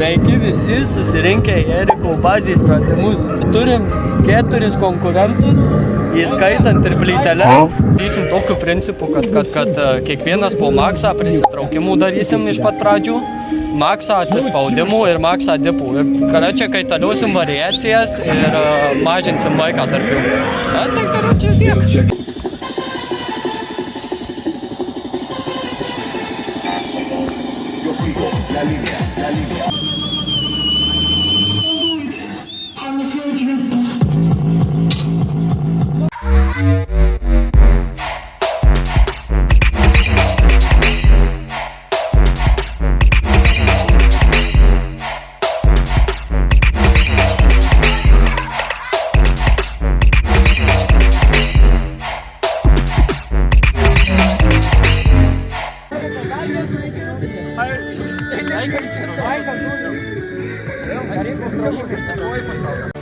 Sveiki visi susirinkę į Eriko bazės pratimus. Turim 4 konkurentus, įskaitant ir plyteles. Darysim tokiu principu, kad kiekvienas po maksą prisitraukimų darysim iš pat pradžių, maksą atsispaudimų ir maksą dipų. Ir karačią kaitaliosim variacijas ir mažinsim laiką tarp jų. Tai karačią tiek. La línea.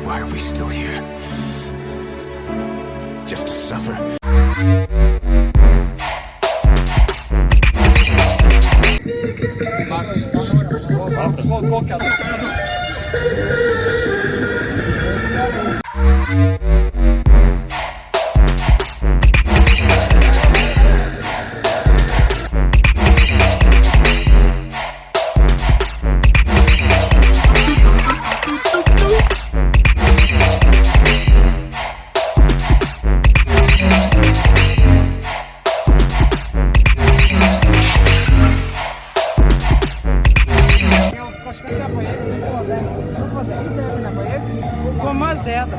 Why are we still here? Just to suffer? Gomas dėda.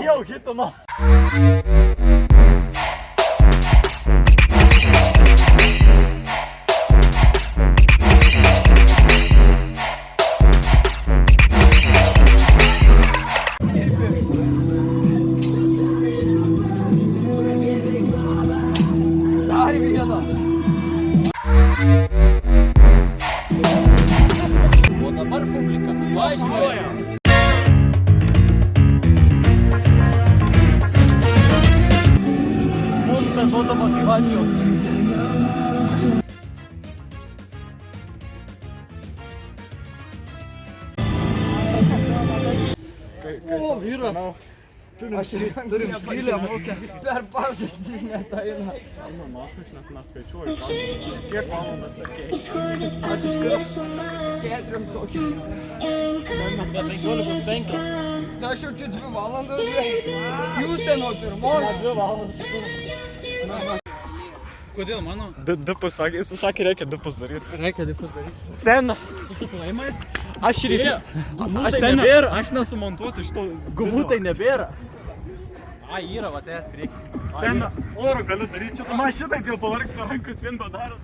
Jau hitino. Dar vieną. O dabar publika važiuoja. Duoda motyvacijos. O, vyras. Turim skylę mokę. Per pažastis netaina. Aš skaičiuoju. Kiek valandų atsakėjai? Aš iškart 4 kokią. 15. Tai aš jau čia 2 valandas. Jūs ten nuo pirmos. 2 valandas. Kodėl mano? Dipus sakė, jis sakė, reikia dipus daryti. Reikia dipus daryti. Sen, Susiklaimais? aš ryte. Gumų tai nebėra. Aš nesumontuosiu šito. Gumų tai nebėra. Ai, yra, va, tai prieki. Sen, oro galiu daryti. Čia man šitaip jau pavargsta rankus vien padarant.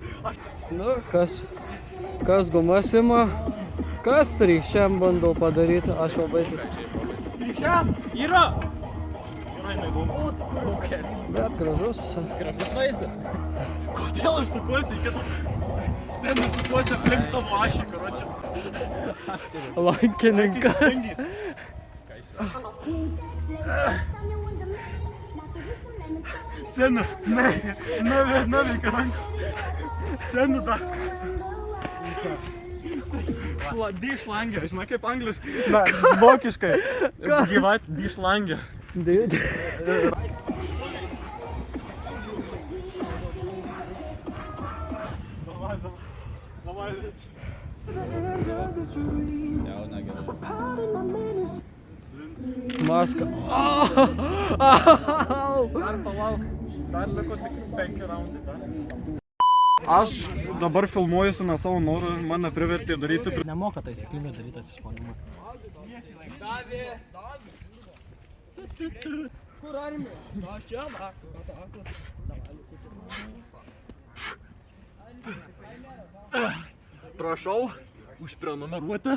Nu, kas gumas ima, kas trykščiam bandau padaryti, aš labai tik. Ryšiam, yra! Bet gražus visai. Gražus vaizdas. Kodėl aš sukuosi į kitą? Sen, sukuosi aplink savo ašį, karočią. Lankininkas. Sen, neveikia rankas. Sen, da. Dyšlangė, žinai kaip angliškai? Na, vokiškai. Gyvat dyšlangė. Dėdė. Давай. Maska. Dar palauk. Dar liko tik 5 raundai dar. Aš dabar filmuojuosi ne savo norų, mane privertė daryti. Nemoka taisyklingai daryti atsispaudimą. Prašau, užprenumeruoti.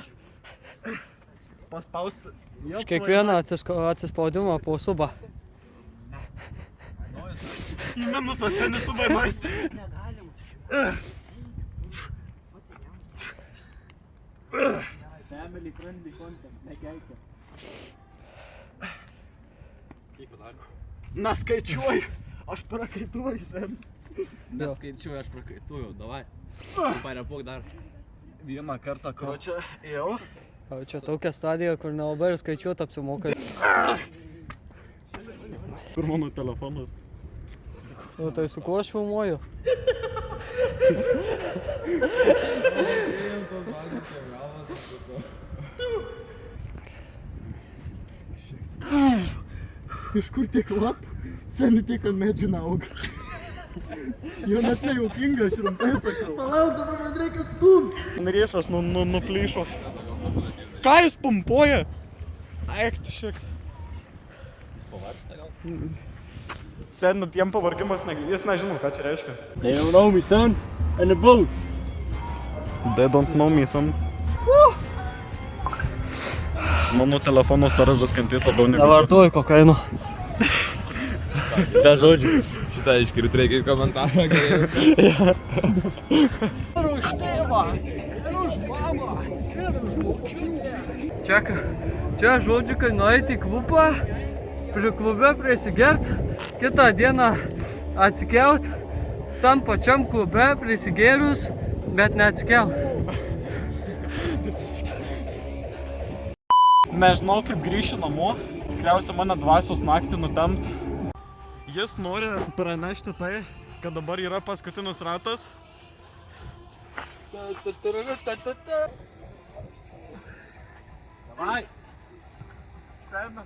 Paspausti. Iš kiekvieno atsispaudimo po subą. Į minusą seni subaimais. Family friendly content, nekeikė. Neskaičiuoju, aš prakaituoju sen. Neskaičiuoju, aš prakaituoju, davai. Parepok dar. Vieną kartą kročią ėjau. O čia tokia stadija, kur nelabai ir skaičiuot apsimoka. Kur mano telefonas? O tai su kuo aš filmuoju? Iš kur tiek lapų? Seni tiek ant medžių neauga. Jau net nejaukinga, aš rimtai sakau. Palauk, dabar man reikia stumt. Riešas nuplyšo. Ką jis pumpuoja? Eik, tu šiek. Jis pavargsta gal? Sen, tiem pavargimas, jis nežino, ką čia reiškia. They don't know me, son. And the boat. They don't know me, son. Mano telefono storažas kentės labiau negu. Nevartoju kokaino. Be žodžių. Šitą iškiriu reikia į komentarą geriausiai. Ir už tėvą, ir už mamą, ir už močiutę. Čia žodžiu, kai nueiti į klubą, prie klube prisigert, kitą dieną atsikelt, tam pačiam klube prisigėrus, bet neatsikelt. Nežinau, kaip grįšiu namo. Tikriausiai mane dvasios naktį nutems. Jis nori pranešti tai, kad dabar yra paskutinis ratas. Davai. Sena.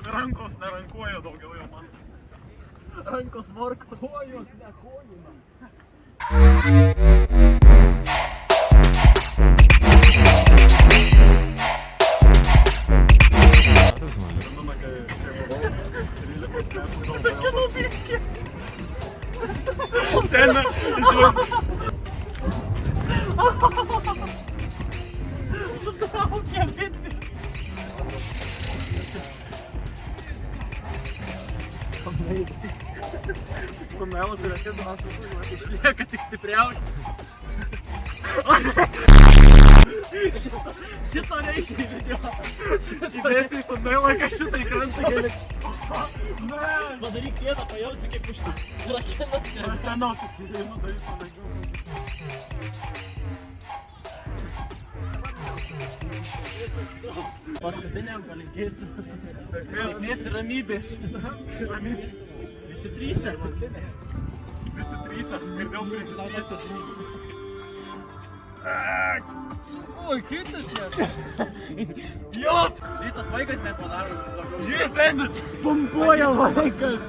Rankos nerankuoja daugiau jau man. Rankos varko. Kojos nekojina. Sena, Sutraukė vidį. Pamelo, tai reikia duoti. Išlieka tik stipriausi. Šito reikia į video. Įdėsi į pamelą, kad šitai krantą gėlės. Padaryk kėdą, pajausi kaip iš rakinasi. Sena, oficialiai nudaryt panagiau. Paskutiniam palinkėsiu. Sėkmės ir ramybės. Visi trysia. Visi trysia. Ir vėl prisitrysia. Oi, kitas čia. Jo! Šitas vaikas net padaro. Žiūrės, Sena, pumpuoja vaikas.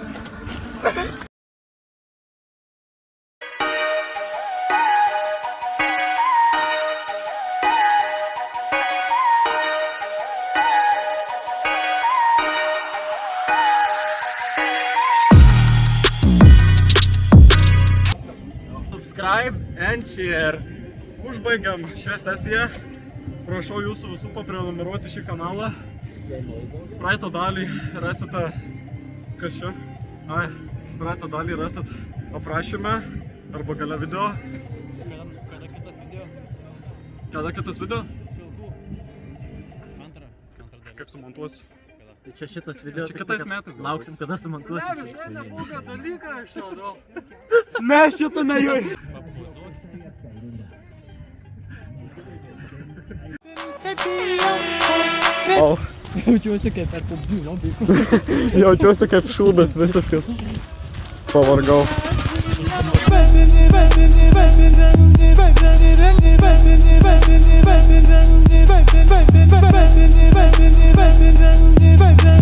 Subscribe and share. Užbaigiam šią sesiją. Prašau jūsų visų paprenumeruoti šį kanalą. Praeitą dalį rasite... Kas čia? Praeitą dalį rasit aprašyme arba gale video. Kada kitas video? Kada kitas video? Pilkų. Antra dalis. Kaip sumontuosiu? Tai čia šitas video. Čia kitais metais gal. Lauksim, kada sumontuosim. Ne, visai nebūga dalyką aš šaudau. Ne, šitą nejau. Jaučiuosi kaip per pubdį, Jaučiuosi kaip šūdas visiškas. Pavargau. Vedini, vedini, vedini, vedini, vedini.